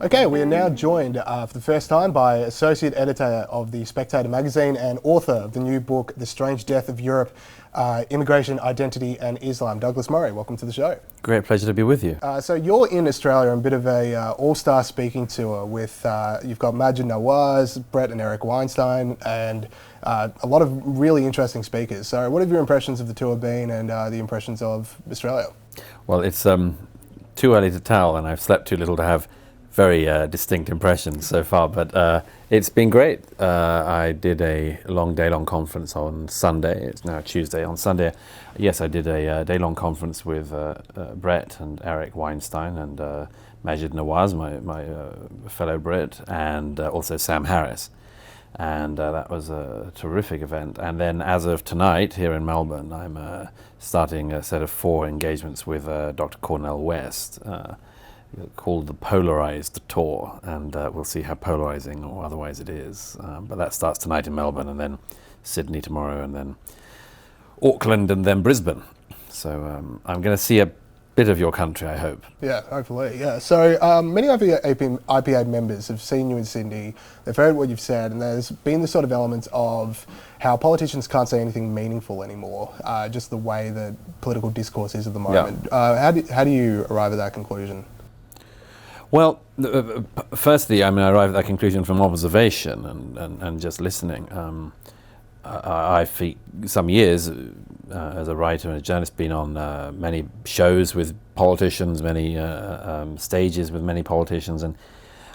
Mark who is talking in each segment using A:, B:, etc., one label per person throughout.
A: Okay, we are now joined for the first time by Associate Editor of The Spectator magazine and author of the new book, The Strange Death of Europe, Immigration, Identity and Islam, Douglas Murray. Welcome to the show.
B: Great pleasure to be with you.
A: So you're in Australia on a bit of a all-star speaking tour with, you've got Maajid Nawaz, Brett and Eric Weinstein, and a lot of really interesting speakers. So what have your impressions of the tour been and the impressions of Australia?
B: Well, it's too early to tell, and I've slept too little to have very distinct impressions so far, but it's been great. I did a day-long conference on Sunday. It's now Tuesday. On Sunday, yes, I did a day-long conference with Brett and Eric Weinstein and Maajid Nawaz, my fellow Brit, and also Sam Harris. And that was a terrific event. And then as of tonight, here in Melbourne, I'm starting a set of 4 engagements with Dr. Cornel West, called the Polarized Tour, and we'll see how polarizing or otherwise it is. But that starts tonight in Melbourne, and then Sydney tomorrow, and then Auckland, and then Brisbane. So I'm going to see a bit of your country, I hope.
A: Yeah, hopefully, yeah. So many IPA members have seen you in Sydney, they've heard what you've said, and there's been the sort of elements of how politicians can't say anything meaningful anymore, just the way that political discourse is at the moment. Yeah. How do you arrive at that conclusion?
B: Well, firstly, I arrived at that conclusion from observation and just listening. I for some years, as a writer and a journalist, been on many shows with politicians, many stages with many politicians, and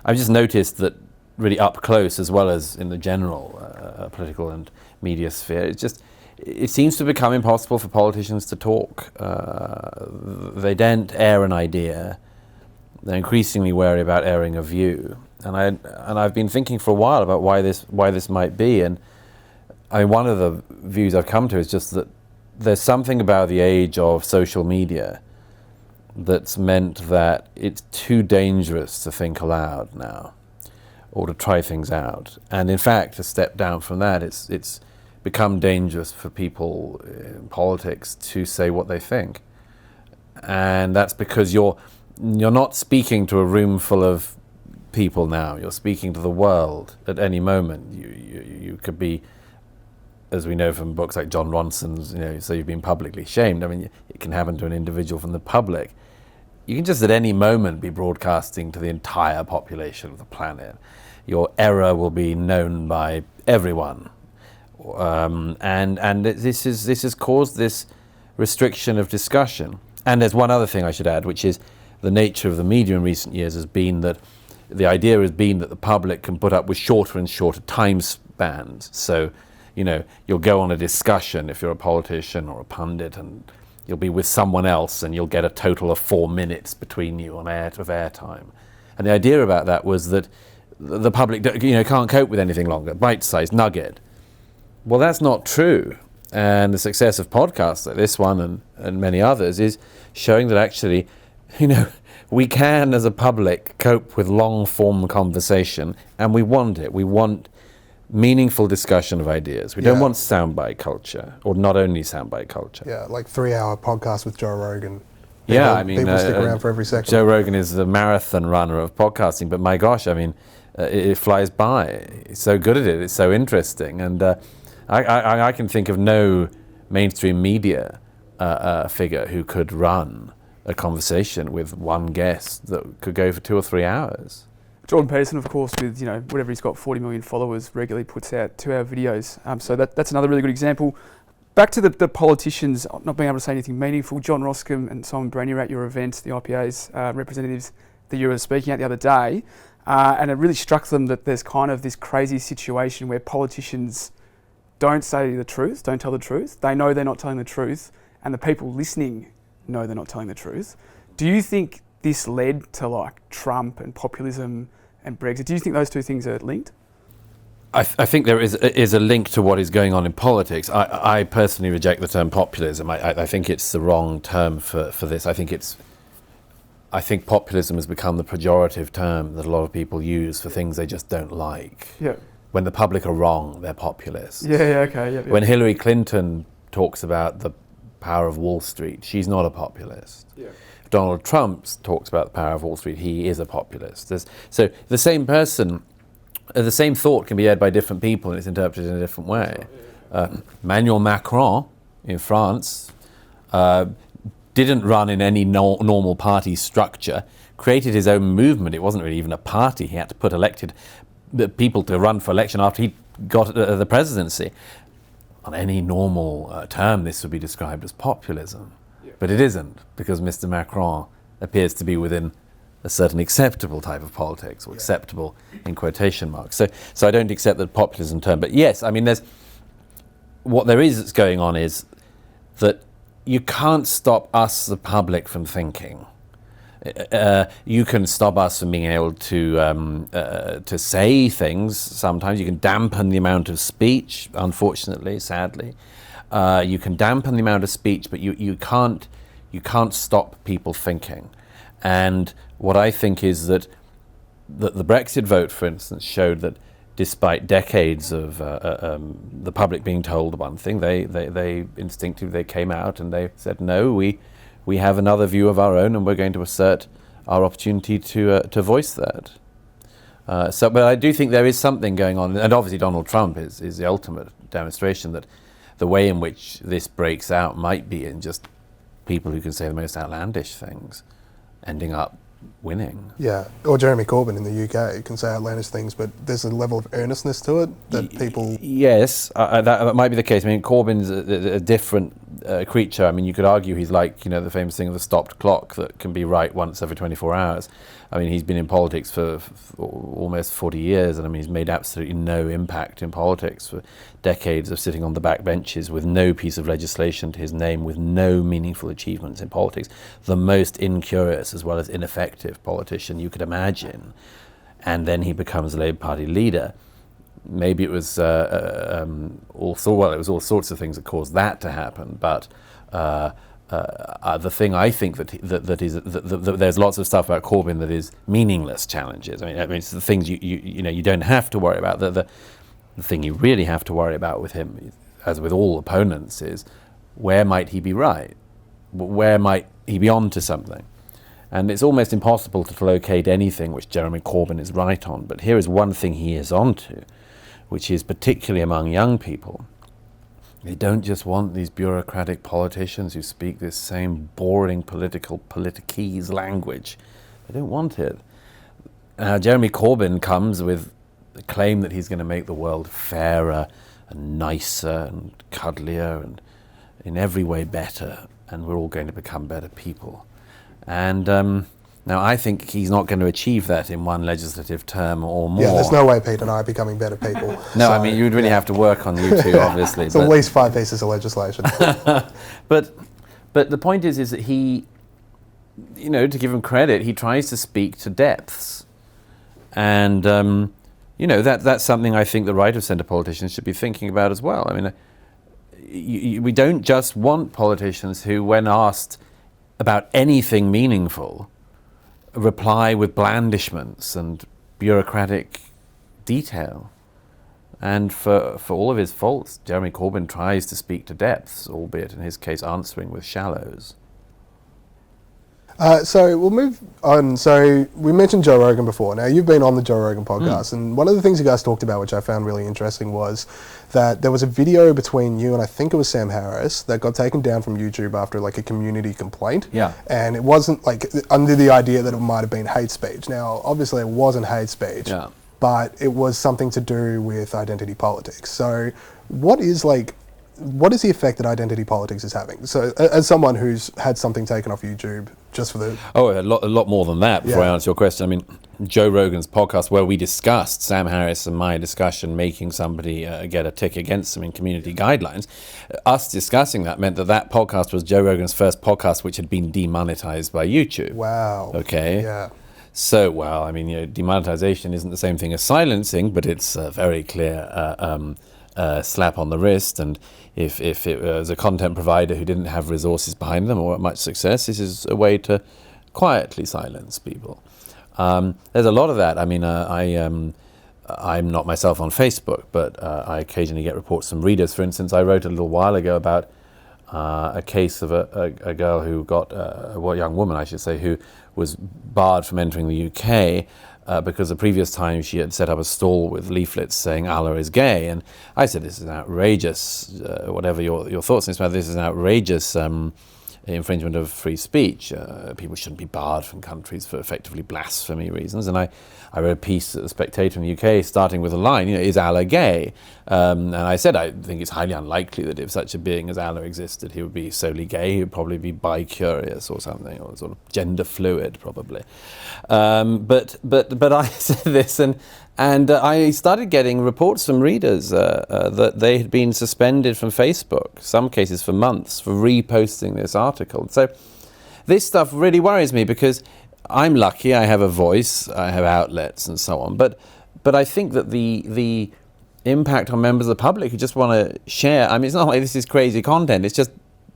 B: I've just noticed that really up close, as well as in the general political and media sphere, it seems to become impossible for politicians to talk. They don't air an idea. They're increasingly wary about airing a view, and I've been thinking for a while about why this might be. And I mean, one of the views I've come to is just that there's something about the age of social media that's meant that it's too dangerous to think aloud now, or to try things out. And in fact, to step down from that, it's become dangerous for people in politics to say what they think, and that's because you're not speaking to a room full of people now. You're speaking to the world at any moment. You could be, as we know from books like John Ronson's, so you've been publicly shamed. I mean, it can happen to an individual from the public. You can just at any moment be broadcasting to the entire population of the planet. Your error will be known by everyone. And this has caused this restriction of discussion. And there's one other thing I should add, which is the nature of the media in recent years has been that the idea has been that the public can put up with shorter and shorter time spans. So, you'll go on a discussion if you're a politician or a pundit, and you'll be with someone else, and you'll get a total of 4 minutes between you on airtime. And the idea about that was that the public, can't cope with anything longer, bite-sized nugget. Well, that's not true. And the success of podcasts like this one and many others is showing that actually, we can, as a public, cope with long-form conversation, and we want it. We want meaningful discussion of ideas. We don't want soundbite culture, or not only soundbite culture.
A: Yeah, like 3-hour podcast with Joe Rogan.
B: People
A: stick around for every second.
B: Joe Rogan is the marathon runner of podcasting, but my gosh, it flies by. He's so good at it. It's so interesting, and I can think of no mainstream media figure who could run a conversation with one guest that could go for 2 or 3 hours.
C: Jordan Peterson, of course, with whatever he's got, 40 million followers, regularly puts out 2-hour videos. So that's another really good example. Back to the politicians not being able to say anything meaningful. John Roscombe and Simon Brainey were at your event, the IPA's representatives that you were speaking at the other day, and it really struck them that there's kind of this crazy situation where politicians don't say the truth, don't tell the truth. They know they're not telling the truth, and the people listening know they're not telling the truth. Do you think this led to Trump and populism and Brexit? Do you think those two things are linked?
B: I think there is a link to what is going on in politics. I personally reject the term populism. I think it's the wrong term for this. I think populism has become the pejorative term that a lot of people use for things they just don't like.
C: Yeah.
B: When the public are wrong, they're populists.
C: Okay. Yeah.
B: When Hillary Clinton talks about the power of Wall Street, she's not a populist.
C: Yeah.
B: If Donald Trump talks about the power of Wall Street, he is a populist. So the same person, the same thought can be heard by different people and it's interpreted in a different way. Emmanuel Macron in France didn't run in any normal party structure, created his own movement. It wasn't really even a party. He had to put elected people to run for election after he got the presidency. On any normal term, this would be described as populism. Yeah. But it isn't, because Mr. Macron appears to be within a certain acceptable type of politics, or acceptable in quotation marks. So I don't accept the populism term. But yes, I mean, what there is that's going on is that you can't stop us, the public, from thinking. You can stop us from being able to say things. Sometimes you can dampen the amount of speech, unfortunately, sadly. You can dampen the amount of speech, but you can't stop people thinking. And what I think is that the Brexit vote, for instance, showed that despite decades of the public being told one thing, they instinctively came out and they said, no, we have another view of our own, and we're going to assert our opportunity to voice that. But I do think there is something going on, and obviously Donald Trump is the ultimate demonstration that the way in which this breaks out might be in just people who can say the most outlandish things ending up winning.
A: Yeah, or Jeremy Corbyn in the UK can say outlandish things, but there's a level of earnestness to it that people...
B: Yes, that might be the case. I mean, Corbyn's a different creature. I mean, you could argue he's like, the famous thing of the stopped clock that can be right once every 24 hours. I mean, he's been in politics for almost 40 years, and I mean, he's made absolutely no impact in politics for decades of sitting on the back benches with no piece of legislation to his name, with no meaningful achievements in politics. The most incurious as well as ineffective politician you could imagine. And then he becomes a Labour Party leader. Maybe it was all sorts of things that caused that to happen, but the thing I think that there's lots of stuff about Corbyn that is meaningless challenges. I mean, it's the things you don't have to worry about. The thing you really have to worry about with him, as with all opponents, is where might he be right? Where might he be on to something? And it's almost impossible to locate anything which Jeremy Corbyn is right on. But here is one thing he is onto, which is particularly among young people. They don't just want these bureaucratic politicians who speak this same boring politicese language. They don't want it. Jeremy Corbyn comes with the claim that he's going to make the world fairer and nicer and cuddlier and in every way better, and we're all going to become better people. And now I think he's not going to achieve that in one legislative term or more.
A: Yeah, there's no way Pete and I are becoming better people.
B: No, I mean, you'd really have to work on you two, obviously.
A: It's at least 5 pieces of legislation.
B: But the point is that he, to give him credit, he tries to speak to depths. And, that's something I think the right-of-centre politicians should be thinking about as well. I mean, we don't just want politicians who, when asked about anything meaningful, reply with blandishments and bureaucratic detail. And for all of his faults, Jeremy Corbyn tries to speak to depths, albeit in his case answering with shallows.
A: So we'll move on. So we mentioned Joe Rogan before. Now, you've been on the Joe Rogan podcast, and one of the things you guys talked about, which I found really interesting, was that there was a video between you and I think it was Sam Harris that got taken down from YouTube after like a community complaint.
B: Yeah.
A: And it wasn't like under the idea that it might have been hate speech. Now, obviously it wasn't hate speech, but it was something to do with identity politics. So what is the effect that identity politics is having? So as someone who's had something taken off YouTube just for the...
B: Oh, a lot more than that before I answer your question. I mean, Joe Rogan's podcast where we discussed Sam Harris and my discussion making somebody get a tick against them in community guidelines, us discussing that meant that podcast was Joe Rogan's first podcast which had been demonetized by YouTube.
A: Wow.
B: Okay.
A: Yeah.
B: So, well, I mean, demonetization isn't the same thing as silencing, but it's a very clear slap on the wrist. And if it was a content provider who didn't have resources behind them or much success, this is a way to quietly silence people. There's a lot of that. I mean, I'm not myself on Facebook, but I occasionally get reports from readers. For instance, I wrote a little while ago about a case of a girl who got, a young woman, I should say, who was barred from entering the UK because the previous time she had set up a stall with leaflets saying Allah is gay. And I said, this is outrageous, whatever your thoughts on this matter, this is an outrageous infringement of free speech. People shouldn't be barred from countries for effectively blasphemy reasons. And I wrote a piece at The Spectator in the UK starting with a line, is Allah gay? And I said, I think it's highly unlikely that if such a being as Allah existed, he would be solely gay. He would probably be bi-curious or something, or sort of gender fluid, probably. But I said this, and I started getting reports from readers that they had been suspended from Facebook, some cases for months, for reposting this article. So this stuff really worries me because I'm lucky, I have a voice, I have outlets and so on. But I think that the impact on members of the public who just want to share, I mean, it's not like this is crazy content, it's just,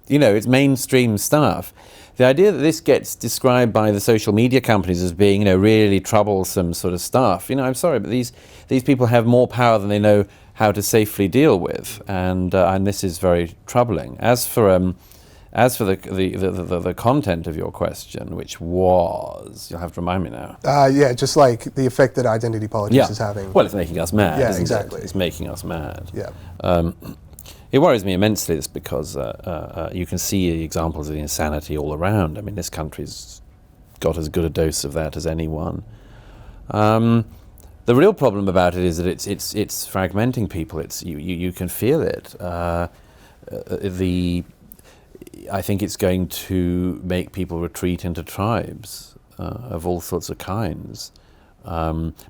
B: it's mainstream stuff. The idea that this gets described by the social media companies as being, really troublesome sort of stuff, I'm sorry, but these people have more power than they know how to safely deal with, and this is very troubling. As for the content of your question, which was, you'll have to remind me now.
A: Just like the effect that identity politics is having.
B: Well, it's making us mad.
A: Yeah,
B: isn't
A: exactly.
B: It? It's making us mad.
A: Yeah.
B: It worries me immensely. It's because you can see the examples of the insanity all around. I mean, this country's got as good a dose of that as anyone. The real problem about it is that it's fragmenting people. It's you can feel it. I think it's going to make people retreat into tribes of all sorts of kinds.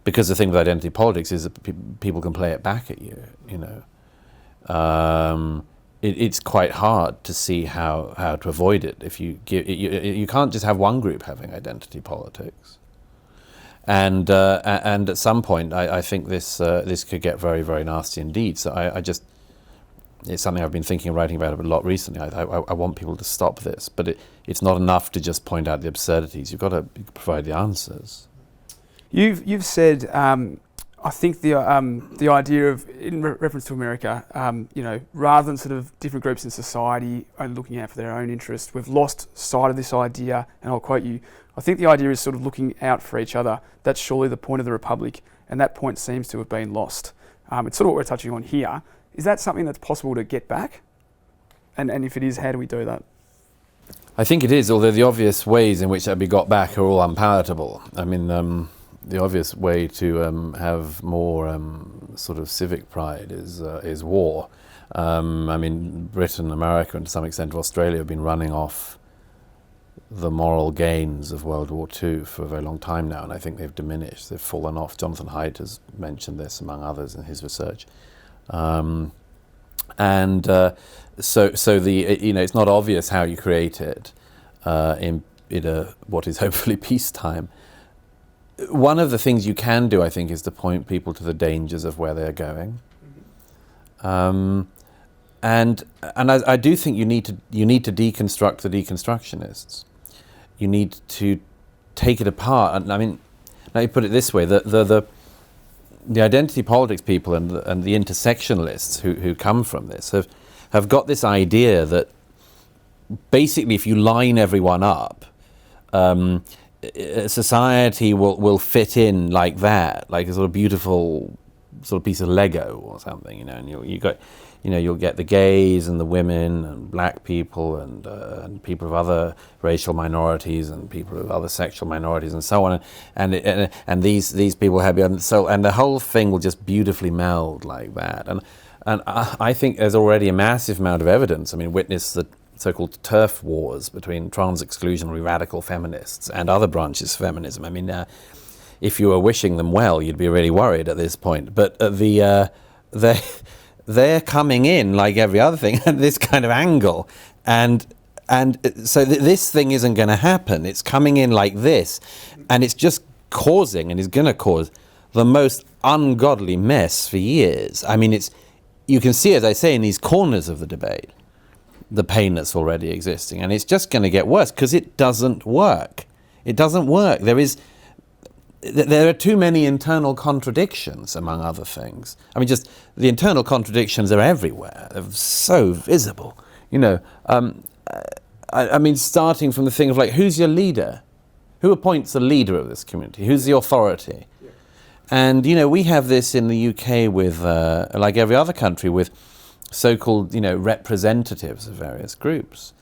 B: Because the thing with identity politics is that people can play it back at you. It's quite hard to see how to avoid it. If you can't just have one group having identity politics, and at some point I think this could get very, very nasty indeed. So it's something I've been thinking and writing about a lot recently. I want people to stop this, but it's not enough to just point out the absurdities. You've got to provide the answers.
C: You've said. I think the idea of, in reference to America, rather than sort of different groups in society only looking out for their own interests, we've lost sight of this idea, and I'll quote you, I think the idea is sort of looking out for each other. That's surely the point of the Republic, and that point seems to have been lost. It's sort of what we're touching on here. Is that something that's possible to get back? And if it is, how do we do that?
B: I think it is, although the obvious ways in which that be got back are all unpalatable. I mean, the obvious way to have more sort of civic pride is war. I mean, Britain, America, and to some extent Australia have been running off the moral gains of World War II for a very long time now, and I think they've diminished. They've fallen off. Jonathan Haidt has mentioned this, among others, in his research. So it's not obvious how you create it in what is hopefully peacetime. One of the things you can do, I think, is to point people to the dangers of where they're going. And I do think you need to deconstruct the deconstructionists. You need to take it apart. And I mean, let me put it this way: the identity politics people and the intersectionalists who come from this have got this idea that basically, if you line everyone up, society will fit in like that, like a sort of beautiful sort of piece of Lego or something, and you'll get the gays and the women and black people and people of other racial minorities and people of other sexual minorities and so on, and these people have, and the whole thing will just beautifully meld like that, and I think there's already a massive amount of evidence. I mean, witness the so-called turf wars between trans-exclusionary radical feminists and other branches of feminism. I mean, if you were wishing them well, you'd be really worried at this point. But they're coming in like every other thing at this kind of angle, and so this thing isn't going to happen. It's coming in like this, and it's just causing and is going to cause the most ungodly mess for years. I mean, you can see, as I say, in these corners of the debate, the pain that's already existing, and it's just going to get worse because it doesn't work. It doesn't work. There are too many internal contradictions, among other things. I mean, just the internal contradictions are everywhere. They're so visible. I mean, starting from the thing of like, who's your leader? Who appoints the leader of this community? Who's the authority? Yeah. And, we have this in the UK with, like every other country, with so-called, representatives of various groups.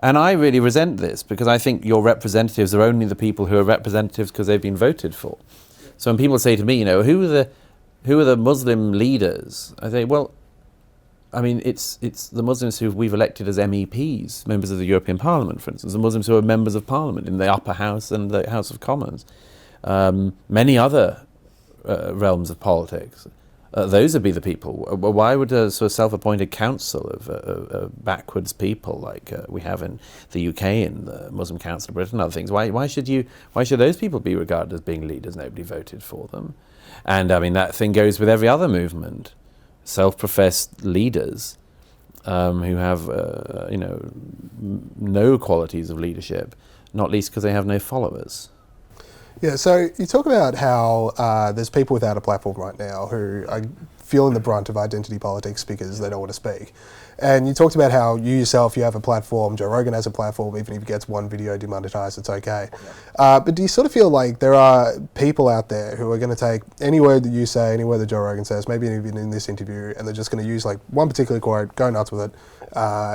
B: And I really resent this, because I think your representatives are only the people who are representatives because they've been voted for. Yeah. So when people say to me, who are the Muslim leaders? I say, well, I mean, it's the Muslims who we've elected as MEPs, members of the European Parliament, for instance, the Muslims who are members of Parliament in the upper house and the House of Commons, many other realms of politics. Those would be the people. Why would a sort of self-appointed council of backwards people like we have in the UK and the Muslim Council of Britain and other things? Why should those people be regarded as being leaders? Nobody voted for them, and I mean that thing goes with every other movement. Self-professed leaders who have, no qualities of leadership, not least because they have no followers.
A: Yeah, so you talk about how there's people without a platform right now who are feeling the brunt of identity politics because they don't want to speak. And you talked about how you yourself, you have a platform, Joe Rogan has a platform, even if he gets one video demonetized, it's okay. Yeah. But do you sort of feel like there are people out there who are going to take any word that you say, any word that Joe Rogan says, maybe even in this interview, and they're just going to use like one particular quote, go nuts with it,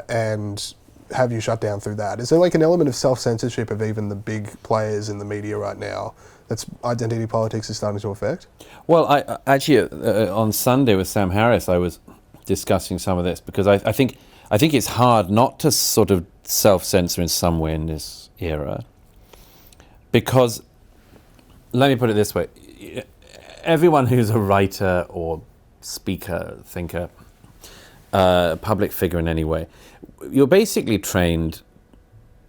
A: and have you shut down through that? Is there like an element of self-censorship of even the big players in the media right now that's identity politics is starting to affect?
B: Well, I actually on Sunday with Sam Harris, I was discussing some of this, because I think it's hard not to sort of self-censor in some way in this era, because, let me put it this way, everyone who's a writer or speaker, thinker, public figure in any way, you're basically trained,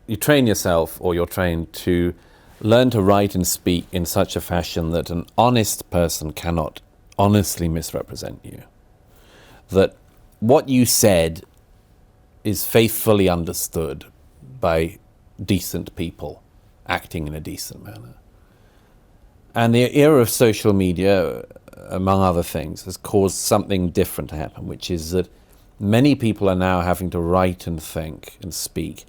B: you train yourself, or you're trained to learn to write and speak in such a fashion that an honest person cannot honestly misrepresent you. That what you said is faithfully understood by decent people acting in a decent manner. And the era of social media, among other things, has caused something different to happen, which is that many people are now having to write and think and speak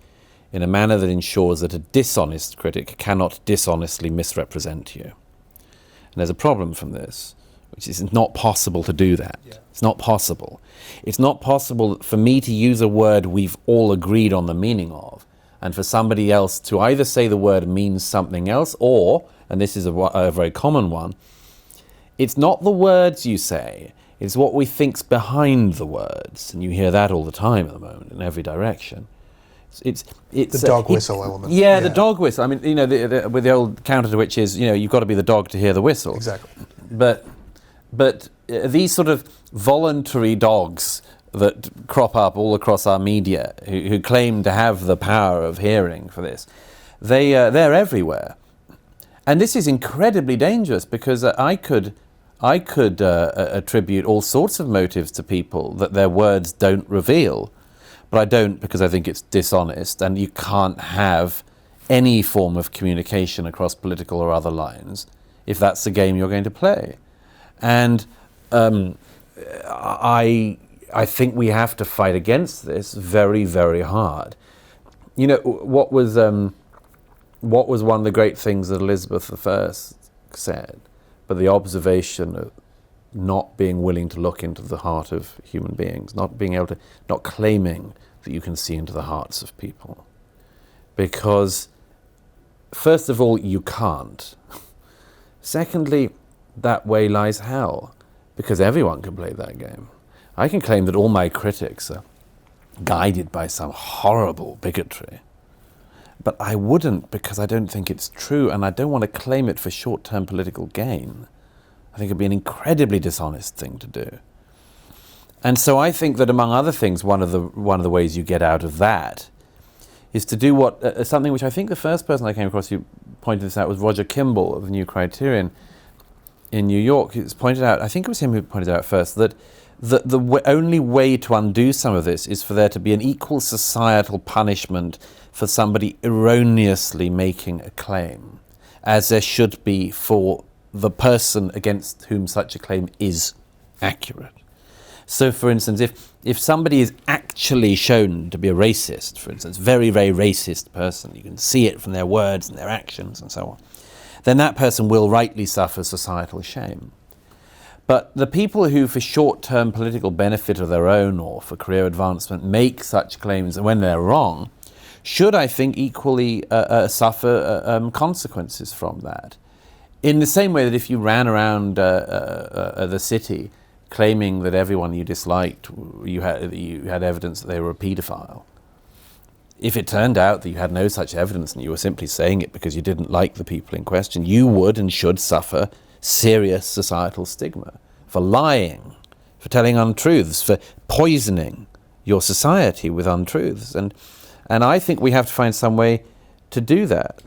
B: in a manner that ensures that a dishonest critic cannot dishonestly misrepresent you. And there's a problem from this, which is it's not possible to do that. Yeah. It's not possible. It's not possible for me to use a word we've all agreed on the meaning of, and for somebody else to either say the word means something else, or, and this is a very common one, it's not the words you say, it's what we think's behind the words. And you hear that all the time at the moment in every direction. It's
A: the dog whistle element.
B: Yeah, the dog whistle. I mean, with the old counter to which is, you've got to be the dog to hear the whistle.
A: Exactly.
B: But these sort of voluntary dogs that crop up all across our media, who claim to have the power of hearing for this, they're everywhere, and this is incredibly dangerous, because I could attribute all sorts of motives to people that their words don't reveal. But I don't, because I think it's dishonest, and you can't have any form of communication across political or other lines if that's the game you're going to play. And I think we have to fight against this very, very hard. What was one of the great things that Elizabeth I said, but the observation of not being willing to look into the heart of human beings, not claiming that you can see into the hearts of people. Because, first of all, you can't. Secondly, that way lies hell, because everyone can play that game. I can claim that all my critics are guided by some horrible bigotry, but I wouldn't, because I don't think it's true, and I don't want to claim it for short-term political gain. I think it'd be an incredibly dishonest thing to do. And so I think that, among other things, one of the ways you get out of that is to do something which I think the first person I came across who pointed this out was Roger Kimball of the New Criterion in New York. He's pointed out, I think it was him who pointed out first, that the only way to undo some of this is for there to be an equal societal punishment for somebody erroneously making a claim, as there should be for the person against whom such a claim is accurate. So, for instance, if somebody is actually shown to be a racist, for instance, very, very racist person, you can see it from their words and their actions and so on, then that person will rightly suffer societal shame. But the people who, for short-term political benefit of their own or for career advancement, make such claims when they're wrong, should, I think, equally suffer consequences from that. In the same way that if you ran around the city claiming that everyone you disliked, you had evidence that they were a paedophile. If it turned out that you had no such evidence and you were simply saying it because you didn't like the people in question, you would and should suffer serious societal stigma for lying, for telling untruths, for poisoning your society with untruths. And I think we have to find some way to do that.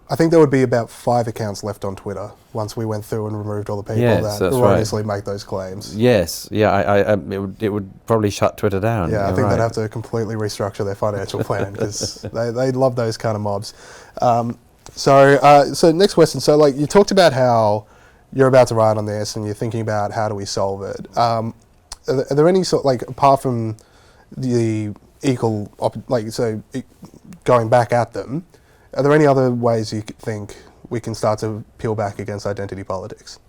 A: I think there would be about 5 accounts left on Twitter once we went through and removed all the people that erroneously make those claims.
B: Yes, yeah, it would probably shut Twitter down.
A: Yeah, I think they'd have to completely restructure their financial plan because they love those kind of mobs. So next question. So like you talked about how you're about to write on this and you're thinking about how do we solve it. Are there any sort, like, apart from the going back at them, are there any other ways you think we can start to peel back against identity politics?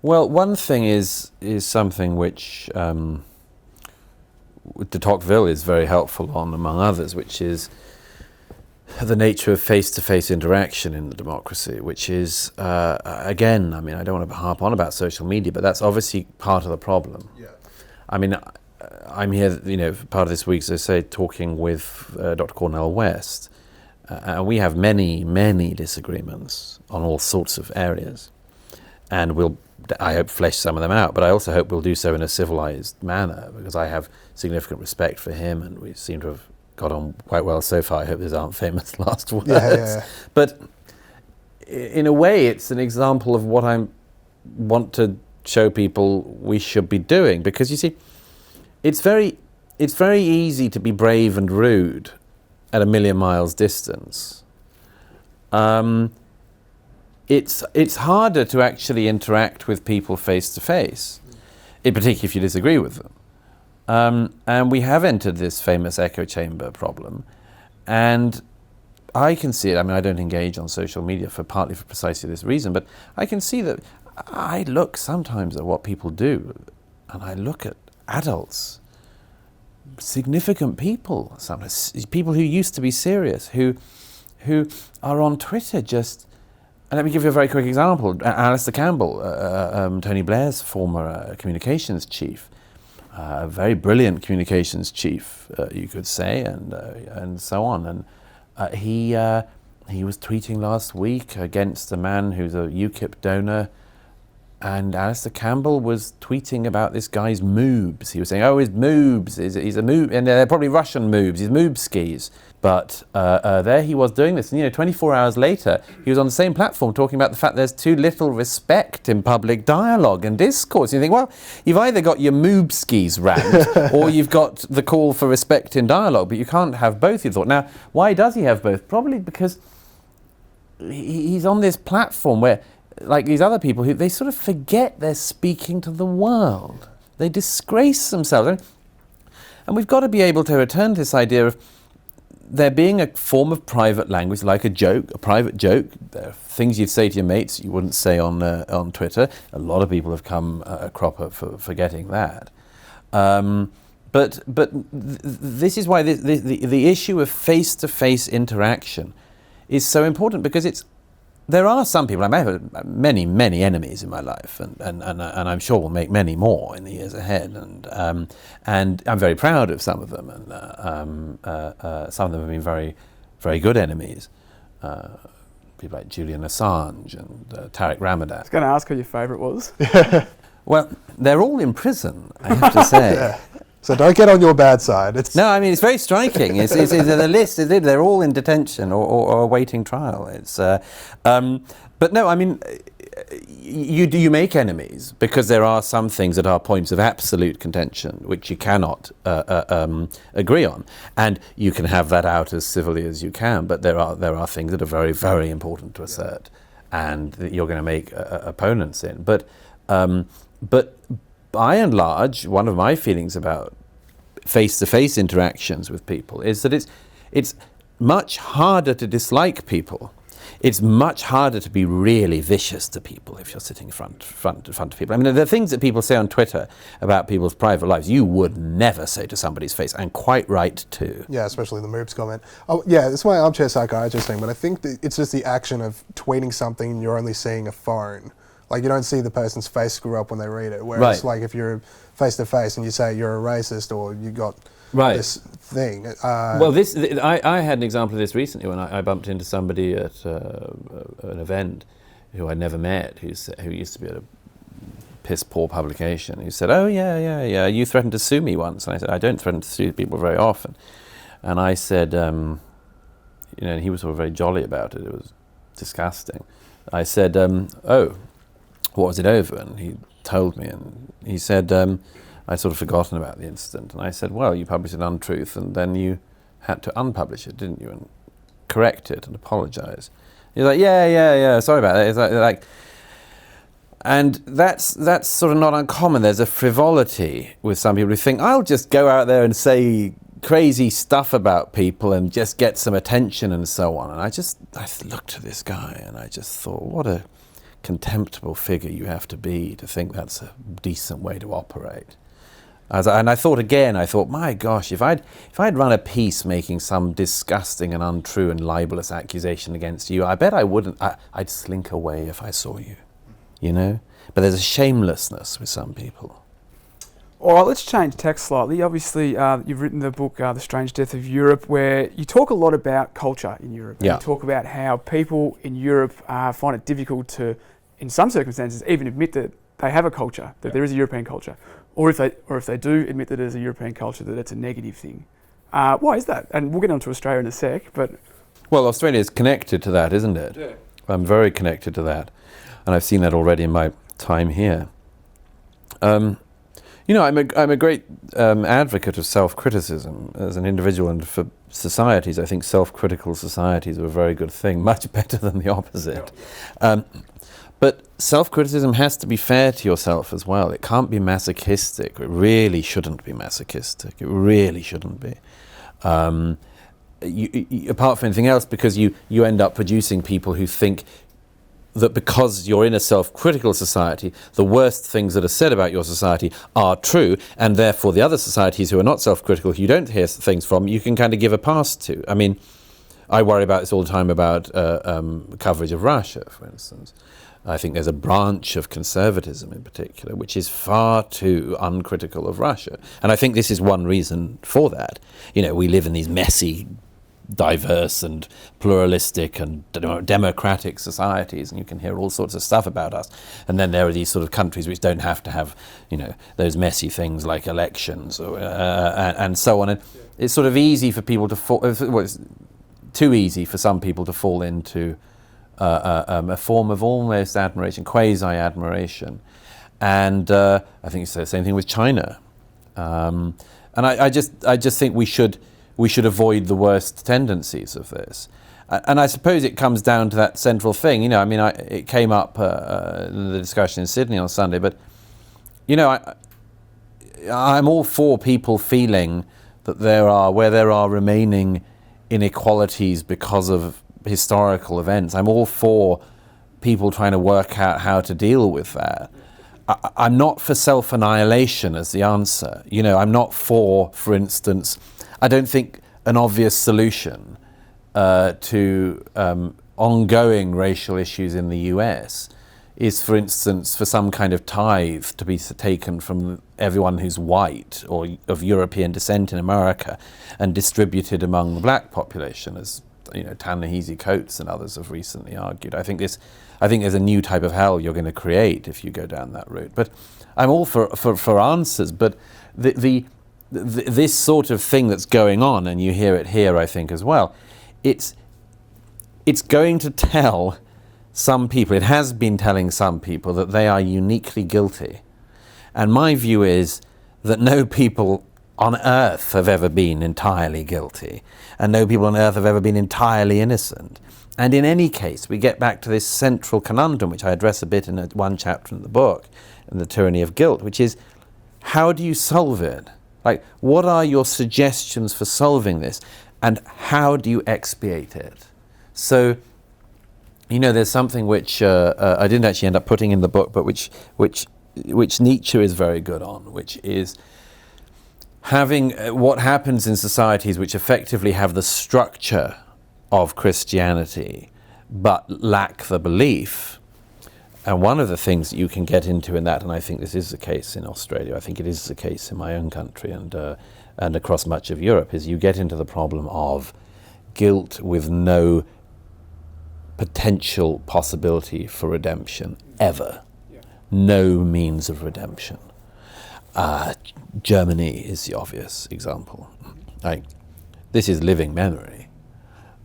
B: Well, one thing is something which de Tocqueville is very helpful on, among others, which is the nature of face-to-face interaction in the democracy, which is, again, I mean, I don't want to harp on about social media, but that's obviously part of the problem. Yeah. I mean, I'm here, part of this week, as I say, talking with Dr. Cornel West. We have many, many disagreements on all sorts of areas. And we'll, I hope, flesh some of them out, but I also hope we'll do so in a civilized manner, because I have significant respect for him, and we seem to have got on quite well so far. I hope these aren't famous last words. Yeah. But in a way, it's an example of what I want to show people we should be doing, because you see, it's very easy to be brave and rude at a million miles distance. It's harder to actually interact with people face to face, in particular if you disagree with them. And we have entered this famous echo chamber problem, and I can see it. I mean, I don't engage on social media partly for precisely this reason, but I can see that I look sometimes at what people do, and I look at adults, significant people, sometimes people who used to be serious, who are on Twitter just. And let me give you a very quick example. Alistair Campbell, Tony Blair's former communications chief, a very brilliant communications chief, you could say, and so on. And he was tweeting last week against a man who's a UKIP donor, and Alistair Campbell was tweeting about this guy's moobs. He was saying, "Oh, his moobs, he's a moob, and they're probably Russian moobs, his moob skis." But there he was doing this, and 24 hours later, he was on the same platform talking about the fact there's too little respect in public dialogue and discourse. You think, well, you've either got your moob skis rant, or you've got the call for respect in dialogue, but you can't have both, you thought. Now, why does he have both? Probably because he's on this platform where, like these other people, they sort of forget they're speaking to the world. They disgrace themselves. And we've got to be able to return to this idea of there being a form of private language, like a joke, a private joke. There are things you'd say to your mates you wouldn't say on Twitter. A lot of people have come a cropper for forgetting that. But this is why the issue of face-to-face interaction is so important, because there are some people, I have many, many enemies in my life, and I'm sure will make many more in the years ahead, and I'm very proud of some of them, and some of them have been very, very good enemies. People like Julian Assange and Tariq Ramadan.
C: I was going to ask who your favourite was.
B: Well, they're all in prison, I have to say.
A: Yeah. So don't get on your bad side.
B: No, I mean, it's very striking. It's the list, they're all in detention or awaiting trial. But no, I mean, you make enemies because there are some things that are points of absolute contention which you cannot agree on, and you can have that out as civilly as you can. But there are things that are very, very important to assert, and that you're going to make opponents in. But by and large, one of my feelings about face-to-face interactions with people is that it's much harder to dislike people. It's much harder to be really vicious to people if you're sitting in front of people. I mean, there are things that people say on Twitter about people's private lives you would never say to somebody's face, and quite right too.
A: Yeah, especially the Moops comment. Oh, yeah, it's my armchair psychiatrist thing, but I think that it's just the action of tweeting something and you're only seeing a phone. Like, you don't see the person's face screw up when they read it. Whereas, like, if you're face-to-face and you say you're a racist or you got this thing.
B: Well, I had an example of this recently when I bumped into somebody at an event who I'd never met, who used to be at a piss-poor publication, who said, "Oh, yeah, you threatened to sue me once." And I said, "I don't threaten to sue people very often." And I said, and he was sort of very jolly about it. It was disgusting. I said, "Oh, what was it over?" And he told me, and he said, I'd sort of forgotten about the incident. And I said, "Well, you published an untruth, and then you had to unpublish it, didn't you, and correct it and apologize." He's like, yeah, sorry about that. It's like, and that's sort of not uncommon. There's a frivolity with some people who think, I'll just go out there and say crazy stuff about people and just get some attention and so on. And I looked at this guy and I just thought, what a contemptible figure you have to be to think that's a decent way to operate. And I thought, my gosh, if I'd run a piece making some disgusting and untrue and libelous accusation against you, I bet I wouldn't. I'd slink away if I saw you, But there's a shamelessness with some people.
C: All right, let's change tack slightly. Obviously, you've written the book, The Strange Death of Europe, where you talk a lot about culture in Europe.
B: Yeah.
C: You talk about how people in Europe find it difficult to, in some circumstances, even admit that they have a culture, that there is a European culture. Or if they do admit that there's a European culture, that it's a negative thing. Why is that? And we'll get on to Australia in a sec, but... Well,
B: Australia is connected to that, isn't it?
C: Yeah.
B: I'm very connected to that. And I've seen that already in my time here. I'm a great advocate of self-criticism as an individual, and for societies, I think self-critical societies are a very good thing, much better than the opposite. Yeah. But self-criticism has to be fair to yourself as well. It can't be masochistic. It really shouldn't be masochistic. It really shouldn't be. Apart from anything else, because you end up producing people who think that because you're in a self-critical society, the worst things that are said about your society are true, and therefore the other societies who are not self-critical, who you don't hear things from, you can kind of give a pass to. I mean, I worry about this all the time about coverage of Russia, for instance. I think there's a branch of conservatism in particular which is far too uncritical of Russia. And I think this is one reason for that. We live in these messy, diverse and pluralistic and democratic societies, and you can hear all sorts of stuff about us. And then there are these sort of countries which don't have to have, those messy things like elections and so on. And it's sort of easy for people to fall, it's too easy for some people to fall into a form of almost admiration, quasi-admiration. And I think it's the same thing with China. And I just think we should avoid the worst tendencies of this. And I suppose it comes down to that central thing. It came up in the discussion in Sydney on Sunday, but, I'm all for people feeling that where there are remaining inequalities because of historical events. I'm all for people trying to work out how to deal with that. I'm not for self-annihilation as the answer. I'm not for instance, I don't think an obvious solution to ongoing racial issues in the US is, for instance, for some kind of tithe to be taken from everyone who's white or of European descent in America and distributed among the black population, as Ta-Nehisi Coates and others have recently argued. I think there's a new type of hell you're going to create if you go down that route. But I'm all for answers. But this sort of thing that's going on, and you hear it here, I think, as well, it's going to tell some people, it has been telling some people, that they are uniquely guilty. And my view is that no people on earth have ever been entirely guilty, and no people on earth have ever been entirely innocent. And in any case, we get back to this central conundrum, which I address a bit in one chapter in the book, in The Tyranny of Guilt, which is how do you solve it? Like, what are your suggestions for solving this? And how do you expiate it? So, there's something which I didn't actually end up putting in the book, but which Nietzsche is very good on, which is having what happens in societies which effectively have the structure of Christianity, but lack the belief. And one of the things that you can get into in that, and I think this is the case in Australia, I think it is the case in my own country and across much of Europe, is you get into the problem of guilt with no potential possibility for redemption, ever. Yeah. No means of redemption. Germany is the obvious example. Like, this is living memory.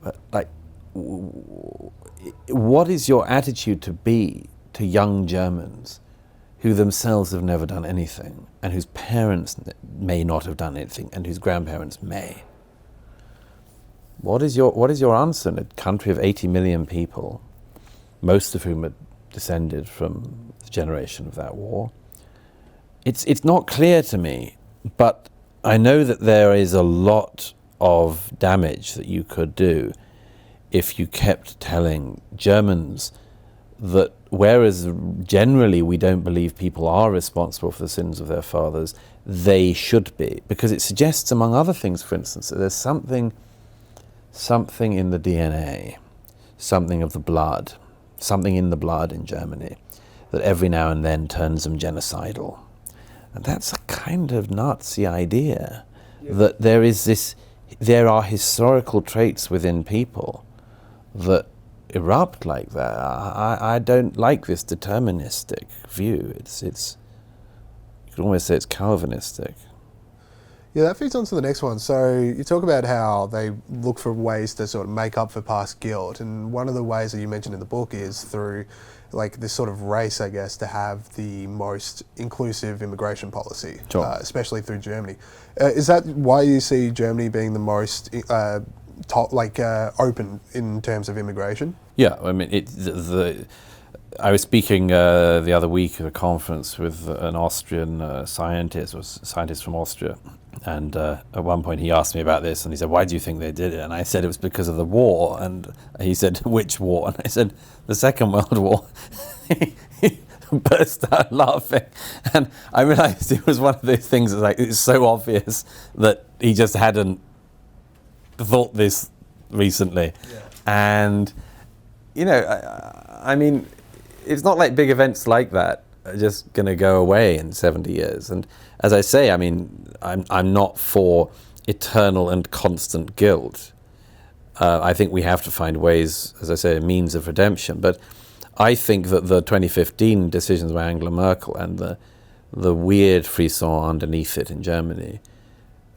B: But, like, what is your attitude to be to young Germans who themselves have never done anything, and whose parents may not have done anything, and whose grandparents may? What is your answer in a country of 80 million people, most of whom are descended from the generation of that war? It's not clear to me, but I know that there is a lot of damage that you could do if you kept telling Germans that whereas generally we don't believe people are responsible for the sins of their fathers, they should be. Because it suggests, among other things, for instance, that there's something in the DNA, something of the blood, something in the blood in Germany that every now and then turns them genocidal. And that's a kind of Nazi idea, that there are historical traits within people that erupt like that. I don't like this deterministic view. It's you could almost say it's Calvinistic.
A: Yeah, that feeds on to the next one. So you talk about how they look for ways to sort of make up for past guilt, and one of the ways that you mentioned in the book is through like this sort of race, I guess, to have the most inclusive immigration policy,
B: sure.
A: Especially through Germany. Is that why you see Germany being the most open in terms of immigration?
B: Yeah, I mean, I was speaking the other week at a conference with an Austrian scientist from Austria, and at one point he asked me about this, and he said, "Why do you think they did it?" And I said it was because of the war, and he said, "Which war?" And I said, "The Second World War." He burst out laughing, and I realized it was one of those things that, like, it's so obvious that he just hadn't thought this recently. Yeah. And I mean, it's not like big events like that are just going to go away in 70 years. And as I say, I mean, I'm not for eternal and constant guilt. I think we have to find ways, as I say, a means of redemption. But I think that the 2015 decisions by Angela Merkel and the weird frisson underneath it in Germany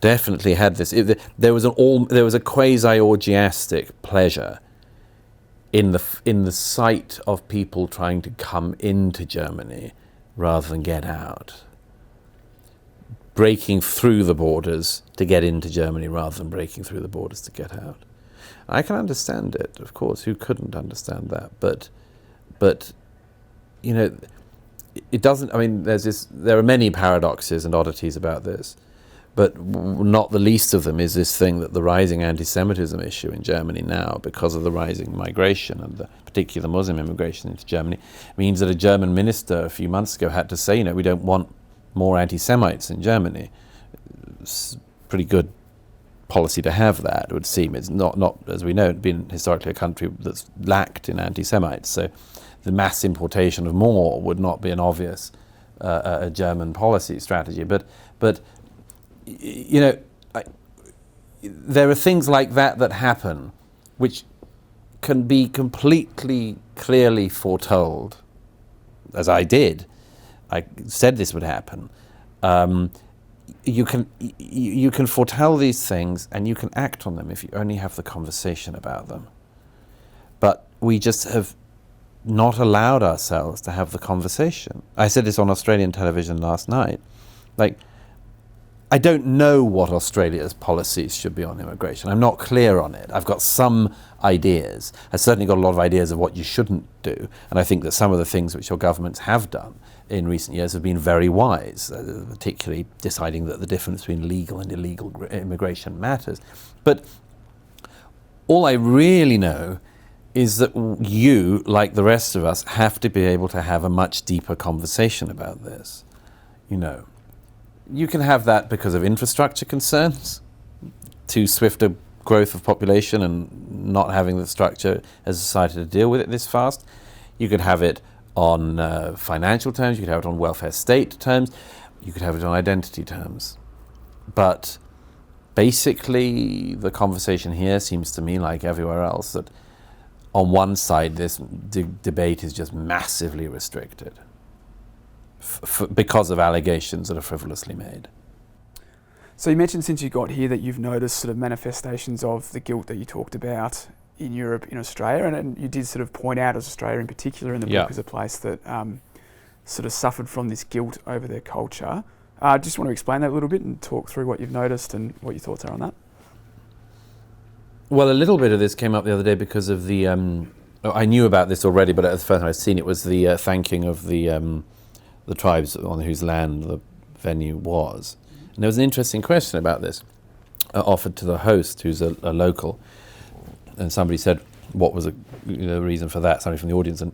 B: definitely had this. There was a quasi-orgiastic pleasure in the sight of people trying to come into Germany rather than get out, breaking through the borders to get into Germany rather than breaking through the borders to get out. I can understand it, of course. Who couldn't understand that? But it doesn't. I mean, there are many paradoxes and oddities about this. But not the least of them is this thing that the rising anti-Semitism issue in Germany now, because of the rising migration and the particular Muslim immigration into Germany, means that a German minister a few months ago had to say, we don't want more anti-Semites in Germany. It's pretty good policy to have that, it would seem. It's not as we know, been historically a country that's lacked in anti-Semites. So the mass importation of more would not be an obvious a German policy strategy. But there are things like that happen which can be completely clearly foretold, as I did. I said this would happen. You can foretell these things and you can act on them if you only have the conversation about them. But we just have not allowed ourselves to have the conversation. I said this on Australian television last night. I don't know what Australia's policies should be on immigration. I'm not clear on it. I've got some ideas. I've certainly got a lot of ideas of what you shouldn't do. And I think that some of the things which your governments have done in recent years have been very wise, particularly deciding that the difference between legal and illegal immigration matters. But all I really know is that you, like the rest of us, have to be able to have a much deeper conversation about this. You know, you can have that because of infrastructure concerns, too swift a growth of population and not having the structure as a society to deal with it this fast. You could have it on financial terms, you could have it on welfare state terms, you could have it on identity terms. But basically, the conversation here seems to me, like everywhere else, that on one side this debate is just massively restricted because of allegations that are frivolously made.
C: So you mentioned since you got here that you've noticed sort of manifestations of the guilt that you talked about in Europe, in Australia, and you did sort of point out as Australia in particular in the book as a place that sort of suffered from this guilt over their culture. Just want to explain that a little bit and talk through what you've noticed and what your thoughts are on that.
B: Well, a little bit of this came up the other day because of the, I knew about this already, but the first time I'd seen it was the thanking of the tribes on whose land the venue was. And there was an interesting question about this offered to the host, who's a local, and somebody said, what was the reason for that? Somebody from the audience, and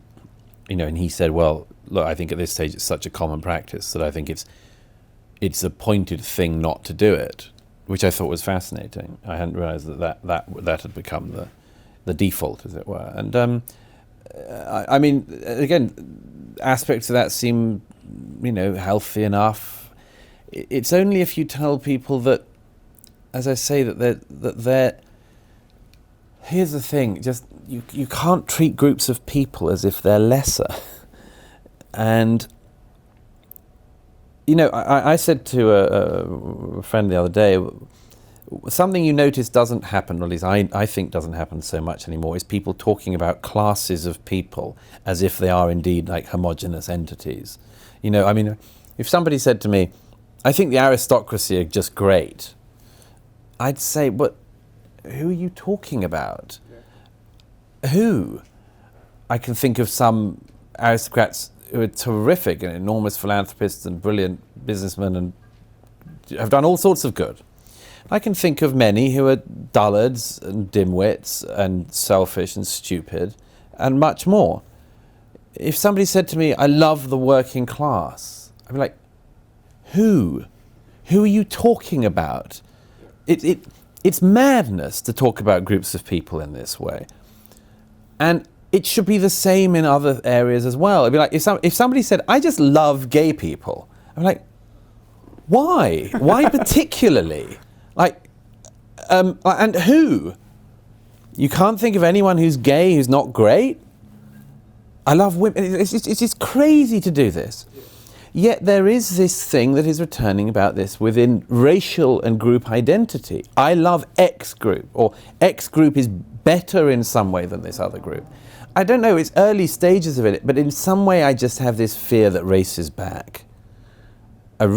B: and he said, well, look, I think at this stage it's such a common practice that I think it's a pointed thing not to do it, which I thought was fascinating. I hadn't realised that had become the default, as it were. And I mean, again, aspects of that seem, healthy enough. It's only if you tell people that, as I say, that they're here's the thing, just you can't treat groups of people as if they're lesser. And I said to a friend the other day, something you notice doesn't happen, or at least I think doesn't happen so much anymore, is people talking about classes of people as if they are indeed like homogenous entities. I mean, if somebody said to me, I think the aristocracy are just great, I'd say, but who are you talking about? Yeah. Who? I can think of some aristocrats who are terrific and enormous philanthropists and brilliant businessmen and have done all sorts of good. I can think of many who are dullards and dimwits and selfish and stupid and much more. If somebody said to me, I love the working class, I'd be like, who? Who are you talking about? It's madness to talk about groups of people in this way. And it should be the same in other areas as well. It'd be like, if somebody said, I just love gay people, I'm like, why? Why particularly? And who? You can't think of anyone who's gay who's not great? I love women. It's just crazy to do this. Yet there is this thing that is returning about this within racial and group identity. I love X group, or X group is better in some way than this other group. I don't know, it's early stages of it, but in some way I just have this fear that race is back. In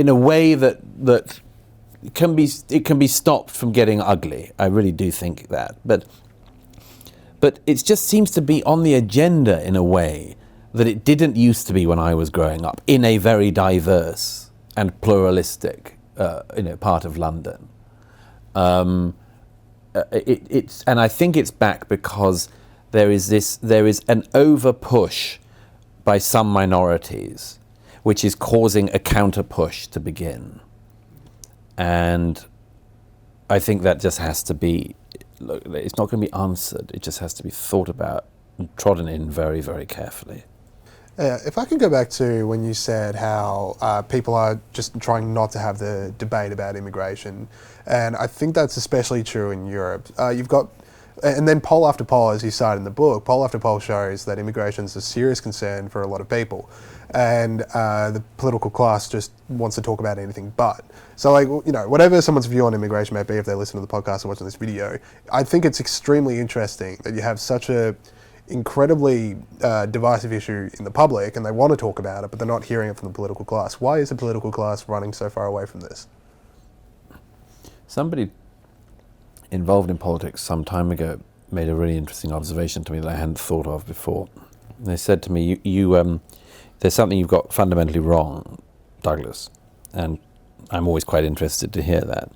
B: a way that it can be stopped from getting ugly. I really do think that. But it just seems to be on the agenda in a way that it didn't used to be when I was growing up, in a very diverse and pluralistic part of London. And I think it's back because there is an over push by some minorities, which is causing a counter push to begin. And I think that just has to be, look, it's not going to be answered. It just has to be thought about and trodden in very, very carefully.
A: If I can go back to when you said how people are just trying not to have the debate about immigration, and I think that's especially true in Europe. You've got, and then poll after poll, as you cite in the book, poll after poll shows that immigration is a serious concern for a lot of people, and the political class just wants to talk about anything but. So, whatever someone's view on immigration may be, if they listen to the podcast or watching this video, I think it's extremely interesting that you have such a incredibly divisive issue in the public, and they want to talk about it, but they're not hearing it from the political class. Why is the political class running so far away from this?
B: Somebody involved in politics some time ago made a really interesting observation to me that I hadn't thought of before. They said to me, there's something you've got fundamentally wrong, Douglas, and I'm always quite interested to hear that.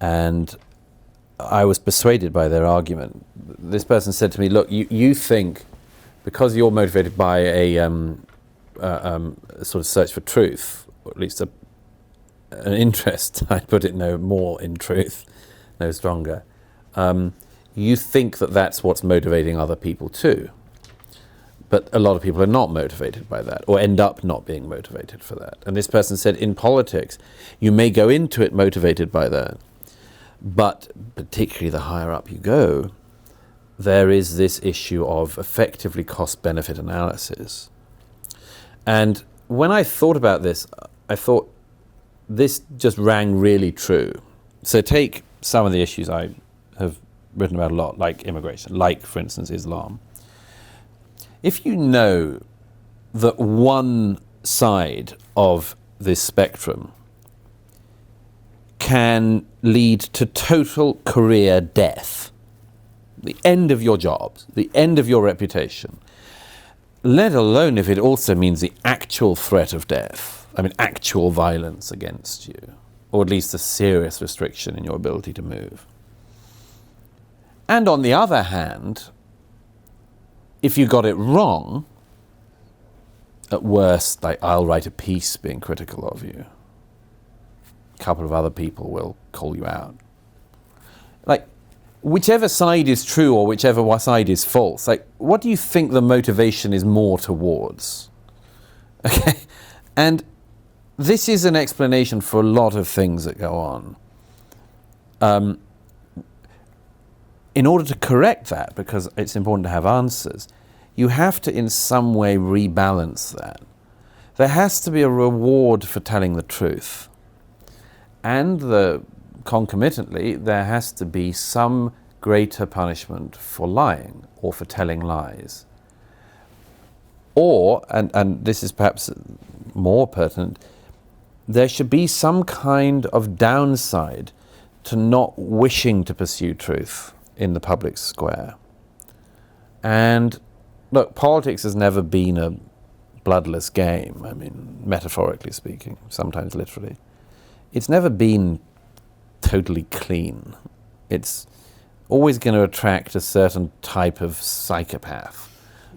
B: And I was persuaded by their argument. This person said to me, look, you think because you're motivated by a sort of search for truth, or at least an interest, I'd put it no more in truth, no stronger, you think that that's what's motivating other people too. But a lot of people are not motivated by that, or end up not being motivated for that. And this person said, in politics, you may go into it motivated by that, but particularly the higher up you go, there is this issue of effectively cost-benefit analysis. And when I thought about this, I thought this just rang really true. So take some of the issues I have written about a lot, like immigration, like, for instance, Islam. If you know that one side of this spectrum can lead to total career death, the end of your jobs, the end of your reputation, let alone if it also means the actual threat of death, I mean actual violence against you, or at least a serious restriction in your ability to move. And on the other hand, if you got it wrong, at worst, like, I'll write a piece being critical of you. A couple of other people will call you out. Like, whichever side is true or whichever side is false, like, what do you think the motivation is more towards? Okay? And this is an explanation for a lot of things that go on. In order to correct that, because it's important to have answers, you have to in some way rebalance that. There has to be a reward for telling the truth. And concomitantly, there has to be some greater punishment for lying or for telling lies. Or, and this is perhaps more pertinent, there should be some kind of downside to not wishing to pursue truth in the public square. And look, politics has never been a bloodless game. I mean, metaphorically speaking, sometimes literally. It's never been totally clean. It's always going to attract a certain type of psychopath.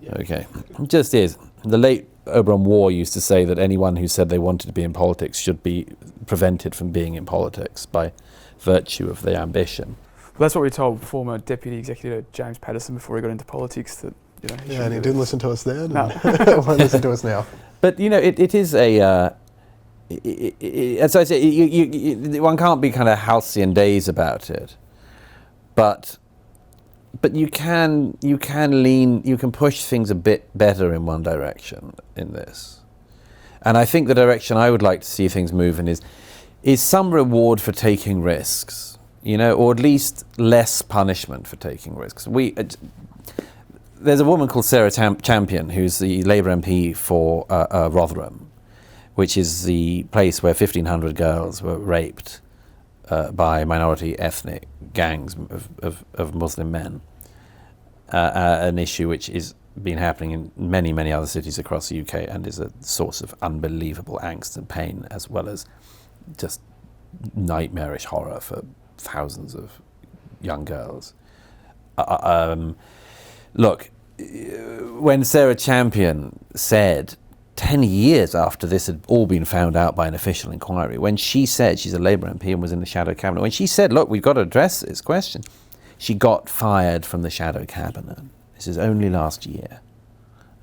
B: Yeah. Okay, it just is. The late Oberon Waugh used to say that anyone who said they wanted to be in politics should be prevented from being in politics by virtue of their ambition.
C: Well, that's what we told former Deputy Executive James Patterson before he got into politics. That, you know,
A: yeah, and he didn't listen to us then.
C: No.
A: Won't listen to us now.
B: But you know, it is a. As I say, one can't be kind of halcyon days about it, but you can push things a bit better in one direction in this, and I think the direction I would like to see things move in is some reward for taking risks, you know, or at least less punishment for taking risks. There's a woman called Sarah Champion who's the Labour MP for Rotherham, which is the place where 1,500 girls were raped by minority ethnic gangs of Muslim men. An issue which is been happening in many, many other cities across the UK and is a source of unbelievable angst and pain, as well as just nightmarish horror for thousands of young girls. Look, when Sarah Champion said 10 years after this had all been found out by an official inquiry, when she said, she's a Labour MP and was in the shadow cabinet, when she said, look, we've got to address this question, she got fired from the shadow cabinet. This is only last year.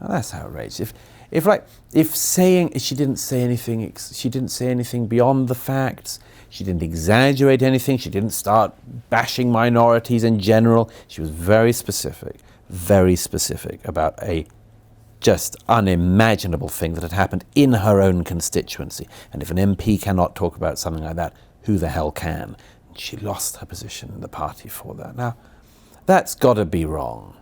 B: Now that's outrageous. If saying she didn't say anything beyond the facts, she didn't exaggerate anything, she didn't start bashing minorities in general, she was very specific about a just unimaginable thing that had happened in her own constituency. And if an MP cannot talk about something like that, who the hell can? And she lost her position in the party for that. Now, that's got to be wrong.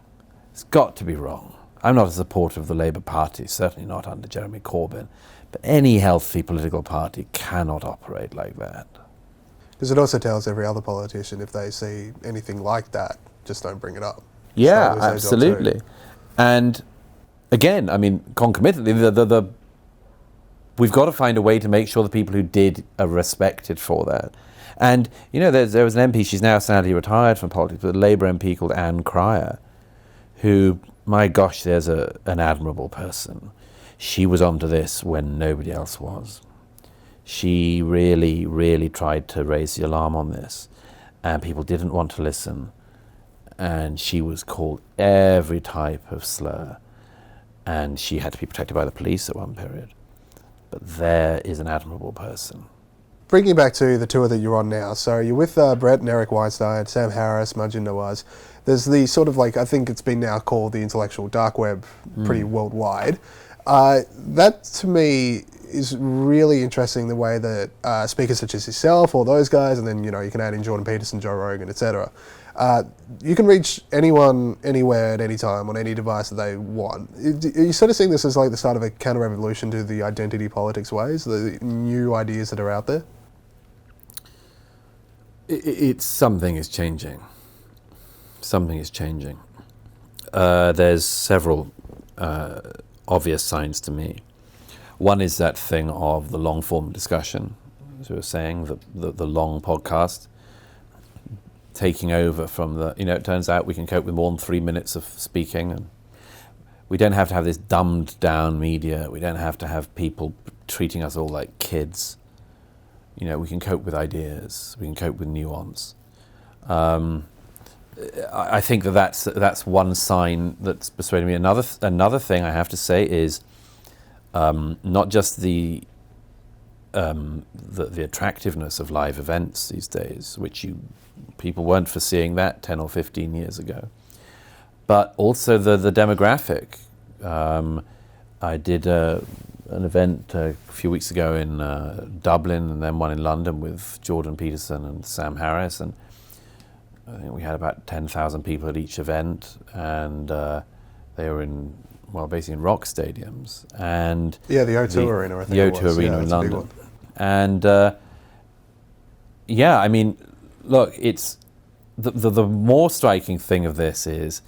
B: It's got to be wrong. I'm not a supporter of the Labour Party, certainly not under Jeremy Corbyn, but any healthy political party cannot operate like that.
A: Because it also tells every other politician, if they see anything like that, just don't bring it up.
B: Yeah, absolutely. And again, I mean, concomitantly, we've got to find a way to make sure the people who did are respected for that. And, you know, there was an MP, she's now sadly retired from politics, but a Labour MP called Anne Cryer, who, my gosh, there's an admirable person. She was onto this when nobody else was. She really, really tried to raise the alarm on this, and people didn't want to listen. And she was called every type of slur, and she had to be protected by the police at one period. But there is an admirable person.
A: Bringing back to the tour that you're on now, so you're with Brett and Eric Weinstein, Sam Harris, Majid Nawaz. There's the sort of like, I think it's been now called the intellectual dark web pretty worldwide. That to me is really interesting, the way that speakers such as yourself or those guys, and then, you know, you can add in Jordan Peterson, Joe Rogan, etc. You can reach anyone, anywhere, at any time, on any device that they want. Are you sort of seeing this as like the start of a counter-revolution to the identity politics ways, the new ideas that are out there?
B: Something is changing. Something is changing. There's several obvious signs to me. One is that thing of the long-form discussion, as we were saying, the long podcast, taking over from the, you know, it turns out we can cope with more than 3 minutes of speaking, and we don't have to have this dumbed-down media. We don't have to have people treating us all like kids. You know, we can cope with ideas. We can cope with nuance. I think that's one sign that's persuaded me. Another thing I have to say is not just the attractiveness of live events these days, which people weren't foreseeing that 10 or 15 years ago, but also the demographic. I did an event a few weeks ago in Dublin, and then one in London with Jordan Peterson and Sam Harris, and I think we had about 10,000 people at each event, and they were basically in rock stadiums. And
A: yeah, the O2 Arena, I think.
B: The O2 Arena in London. And yeah, I mean, look, it's the more striking thing of this is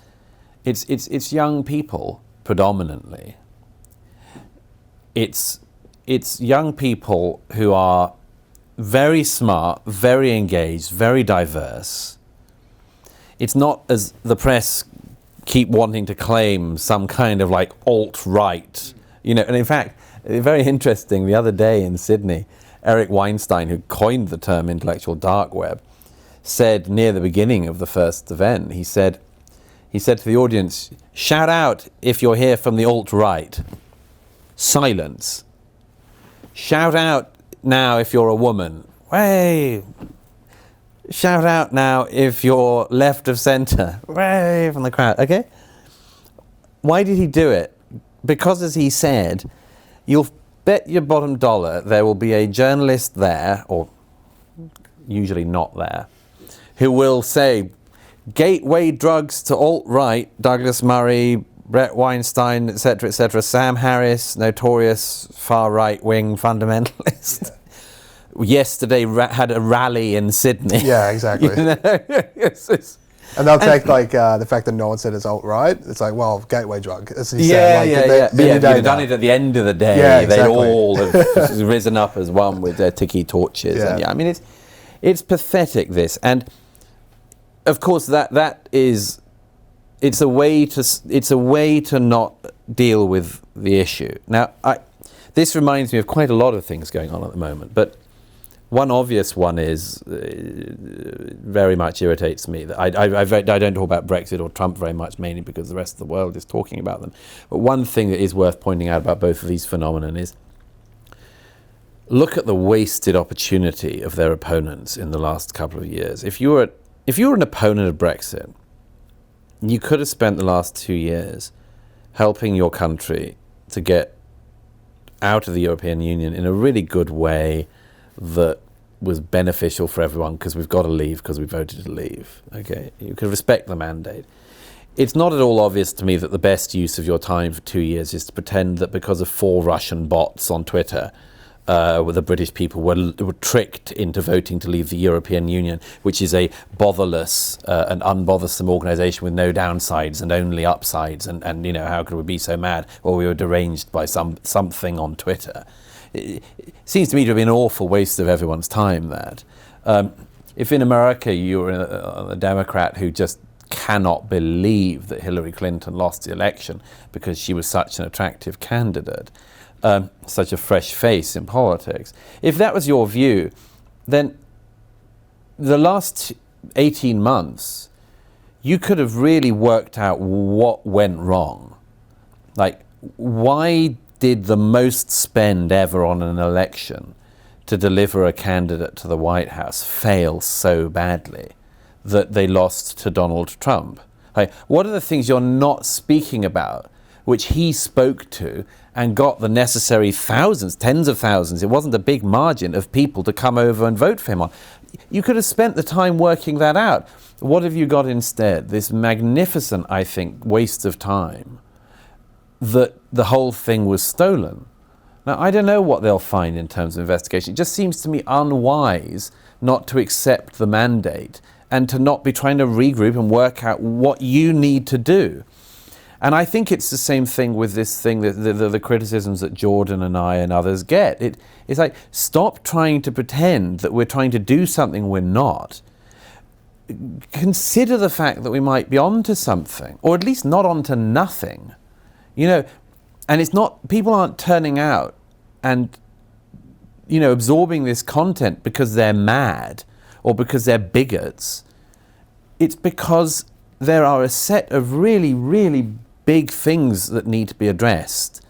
B: it's young people predominantly. It's young people who are very smart, very engaged, very diverse. It's not, as the press keep wanting to claim, some kind of like alt-right, you know. And in fact, very interesting, the other day in Sydney, Eric Weinstein, who coined the term intellectual dark web, said near the beginning of the first event, he said to the audience, "Shout out if you're here from the alt-right." Silence. Shout out now if you're a woman. Way. Shout out now if you're left of centre. Way from the crowd. Okay? Why did he do it? Because, as he said, you'll bet your bottom dollar there will be a journalist there, or usually not there, who will say, gateway drugs to alt-right, Douglas Murray, Brett Weinstein, etc., Sam Harris, notorious far-right-wing fundamentalist. Yeah. Yesterday had a rally in Sydney.
A: Yeah, exactly.
B: You know?
A: And they'll take like the fact that no one said it's alt-right. It's like, well, gateway drug. As you
B: yeah,
A: say,
B: like, yeah. You'd have done it at the end of the day.
A: Yeah, exactly.
B: They'd all have risen up as one with their tiki torches.
A: Yeah.
B: And I mean, it's pathetic, this. And of course, that is, it's a way to not deal with the issue. Now, this reminds me of quite a lot of things going on at the moment, but one obvious one is, very much irritates me, that I don't talk about Brexit or Trump very much, mainly because the rest of the world is talking about them. But one thing that is worth pointing out about both of these phenomena is, look at the wasted opportunity of their opponents in the last couple of years. If you were an opponent of Brexit, you could have spent the last 2 years helping your country to get out of the European Union in a really good way that was beneficial for everyone, because we've got to leave because we voted to leave. Okay, you could respect the mandate. it's not at all obvious to me that the best use of your time for 2 years is to pretend that because of 4 Russian bots on Twitter, where the British people were tricked into voting to leave the European Union, which is a botherless and unbothersome organisation with no downsides and only upsides, and you know, how could we be so mad? Or we were deranged by something on Twitter. It seems to me to have been an awful waste of everyone's time, that. If in America you were a Democrat who just cannot believe that Hillary Clinton lost the election because she was such an attractive candidate, such a fresh face in politics. If that was your view, then the last 18 months, you could have really worked out what went wrong. Like, why did the most spend ever on an election to deliver a candidate to the White House fail so badly that they lost to Donald Trump? Like, what are the things you're not speaking about which he spoke to and got the necessary thousands, tens of thousands, it wasn't a big margin, of people to come over and vote for him on? You could have spent the time working that out. What have you got instead? This magnificent, I think, waste of time that the whole thing was stolen. Now, I don't know what they'll find in terms of investigation. It just seems to me unwise not to accept the mandate and to not be trying to regroup and work out what you need to do. And I think it's the same thing with this thing, the criticisms that Jordan and I and others get. It's like, stop trying to pretend that we're trying to do something we're not. Consider the fact that we might be onto something, or at least not onto nothing. You know, and it's not, people aren't turning out and, you know, absorbing this content because they're mad or because they're bigots. It's because there are a set of really, really big things that need to be addressed.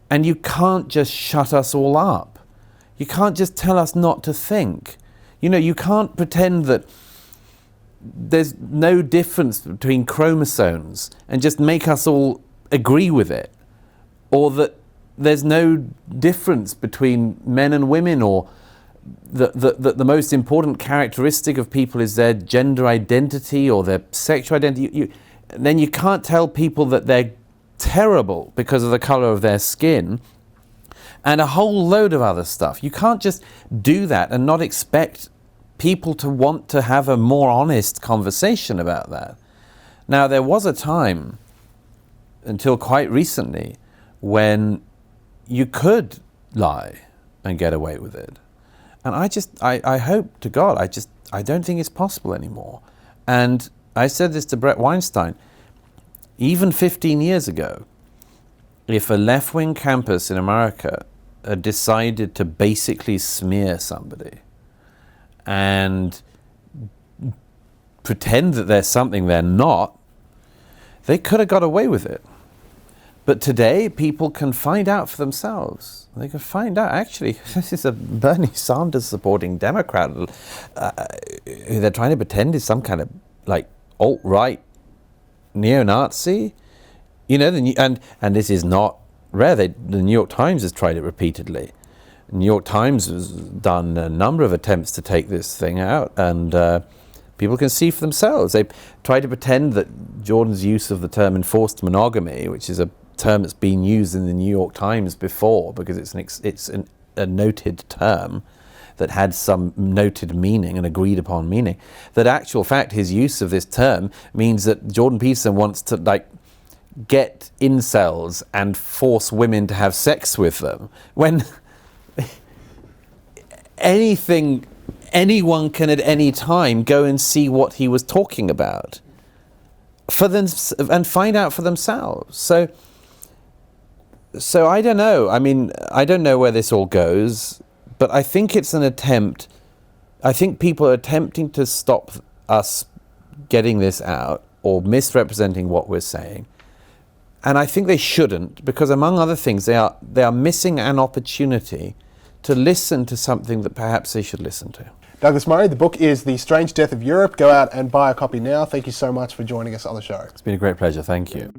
B: And you can't just shut us all up. You can't just tell us not to think. You know, you can't pretend that there's no difference between chromosomes and just make us all agree with it. Or that there's no difference between men and women, or the most important characteristic of people is their gender identity or their sexual identity. Then you can't tell people that they're terrible because of the colour of their skin, and a whole load of other stuff. You can't just do that and not expect people to want to have a more honest conversation about that. Now, there was a time, until quite recently, when you could lie and get away with it. And I hope to God, I don't think it's possible anymore. And I said this to Brett Weinstein, even 15 years ago, if a left-wing campus in America had decided to basically smear somebody and pretend that there's something they're not, they could have got away with it. But today, people can find out for themselves. They can find out, actually, this is a Bernie Sanders supporting Democrat who they're trying to pretend is some kind of like alt-right neo-Nazi. You know, and this is not rare. The New York Times has tried it repeatedly. The New York Times has done a number of attempts to take this thing out, and people can see for themselves. They try to pretend that Jordan's use of the term enforced monogamy, which is a term that's been used in the New York Times before because it's a noted term that had some noted meaning and agreed upon meaning, that actual fact his use of this term means that Jordan Peterson wants to like get incels and force women to have sex with them, when anyone can at any time go and see what he was talking about for them and find out for themselves. So I don't know. I mean, I don't know where this all goes, but I think it's an attempt. I think people are attempting to stop us getting this out or misrepresenting what we're saying. And I think they shouldn't, because among other things, they are missing an opportunity to listen to something that perhaps they should listen to.
A: Douglas Murray, the book is The Strange Death of Europe. Go out and buy a copy now. Thank you so much for joining us on the show.
B: It's been a great pleasure. Thank you.